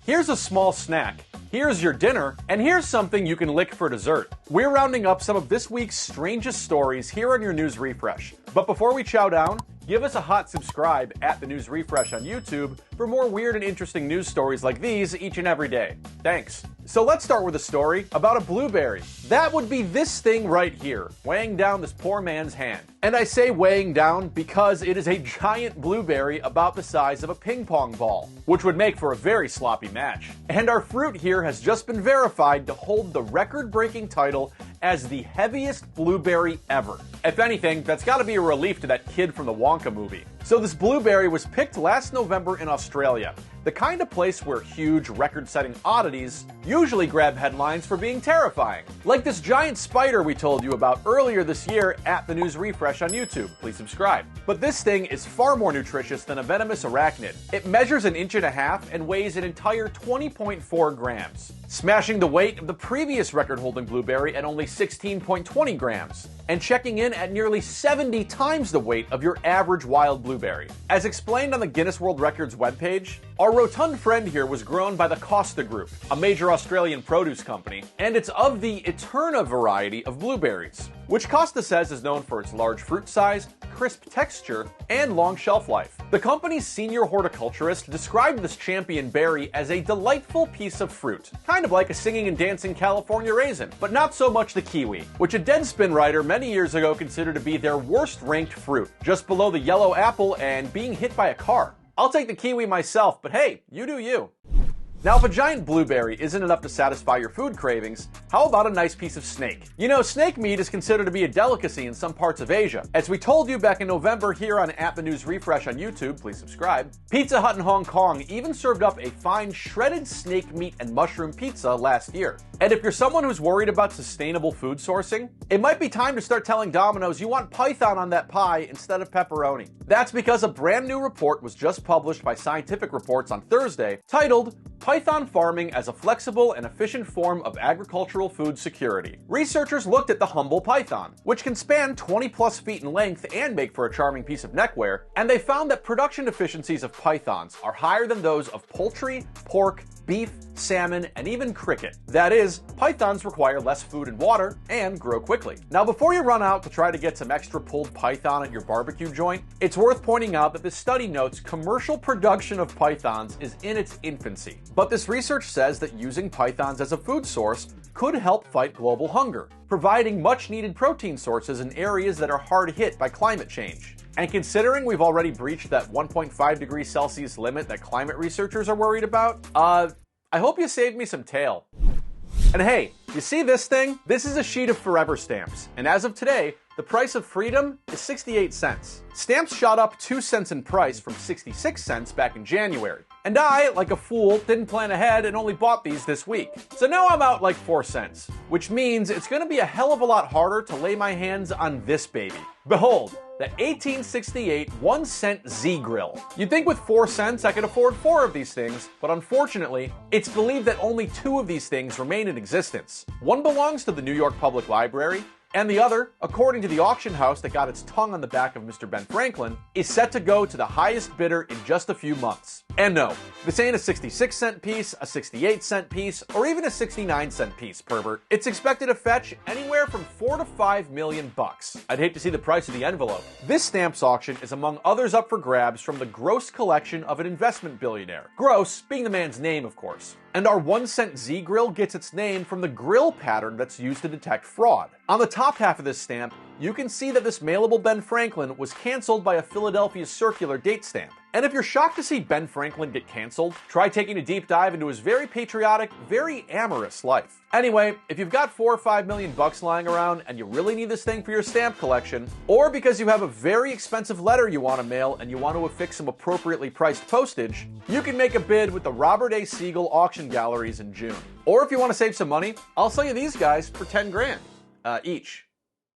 Here's a small snack. Here's your dinner, and here's something you can lick for dessert. We're rounding up some of this week's strangest stories here on your News Refresh. But before we chow down, give us a hot subscribe at the News Refresh on YouTube for more weird and interesting news stories like these each and every day. Thanks. So let's start with a story about a blueberry. That would be this thing right here, weighing down this poor man's hand. And I say weighing down because it is a giant blueberry about the size of a ping pong ball, which would make for a very sloppy match. And our fruit here has just been verified to hold the record-breaking title as the heaviest blueberry ever. If anything, that's gotta be a relief to that kid from the Wonka movie. So this blueberry was picked last November in Australia, the kind of place where huge record-setting oddities usually grab headlines for being terrifying. Like this giant spider we told you about earlier this year at the News Refresh on YouTube. Please subscribe. But this thing is far more nutritious than a venomous arachnid. It measures 1.5 inches and weighs an entire 20.4 grams, smashing the weight of the previous record-holding blueberry at only 16.20 grams, and checking in at nearly 70 times the weight of your average wild blueberry. As explained on the Guinness World Record's webpage, our rotund friend here was grown by the Costa Group, a major Australian produce company, and it's of the Eterna variety of blueberries, which Costa says is known for its large fruit size, crisp texture, and long shelf life. The company's senior horticulturist described this champion berry as a delightful piece of fruit, kind of like a singing and dancing California raisin, but not so much the kiwi, which a Deadspin writer many years ago considered to be their worst-ranked fruit, just below the yellow apple and being hit by a car. I'll take the kiwi myself, but hey, you do you. Now, if a giant blueberry isn't enough to satisfy your food cravings, how about a nice piece of snake? You know, snake meat is considered to be a delicacy in some parts of Asia. As we told you back in November here on the News Refresh on YouTube, please subscribe, Pizza Hut in Hong Kong even served up a fine shredded snake meat and mushroom pizza last year. And if you're someone who's worried about sustainable food sourcing, it might be time to start telling Domino's you want python on that pie instead of pepperoni. That's because a brand new report was just published by Scientific Reports on Thursday, titled Python Farming as a Flexible and Efficient Form of Agricultural Food Security. Researchers looked at the humble python, which can span 20+ feet in length and make for a charming piece of neckwear, and they found that production efficiencies of pythons are higher than those of poultry, pork, beef, salmon, and even cricket. That is, pythons require less food and water and grow quickly. Now, before you run out to try to get some extra pulled python at your barbecue joint, it's worth pointing out that this study notes commercial production of pythons is in its infancy. But this research says that using pythons as a food source could help fight global hunger, providing much-needed protein sources in areas that are hard hit by climate change. And considering we've already breached that 1.5 degrees Celsius limit that climate researchers are worried about, I hope you saved me some tail. And hey, you see this thing? This is a sheet of forever stamps, and as of today, the price of freedom is 68 cents. Stamps shot up 2 cents in price from 66 cents back in January. And I, like a fool, didn't plan ahead and only bought these this week. So now I'm out like 4 cents, which means it's gonna be a hell of a lot harder to lay my hands on this baby. Behold, the 1868 1-cent Z-Grill. You'd think with 4 cents I could afford 4 of these things, but unfortunately, it's believed that only 2 of these things remain in existence. One belongs to the New York Public Library, and the other, according to the auction house that got its tongue on the back of Mr. Ben Franklin, is set to go to the highest bidder in just a few months. And no, this ain't a 66-cent piece, a 68-cent piece, or even a 69-cent piece, pervert. It's expected to fetch anywhere from $4 to $5 million bucks. I'd hate to see the price of the envelope. This stamps auction is among others up for grabs from the Gross collection of an investment billionaire. Gross being the man's name, of course. And our 1-cent Z-Grill gets its name from the grill pattern that's used to detect fraud. On the top half of this stamp, you can see that this mailable Ben Franklin was canceled by a Philadelphia Circular date stamp. And if you're shocked to see Ben Franklin get canceled, try taking a deep dive into his very patriotic, very amorous life. Anyway, if you've got $4 or $5 million bucks lying around and you really need this thing for your stamp collection, or because you have a very expensive letter you want to mail and you want to affix some appropriately priced postage, you can make a bid with the Robert A. Siegel auction galleries in June. Or if you want to save some money, I'll sell you these guys for 10 grand each.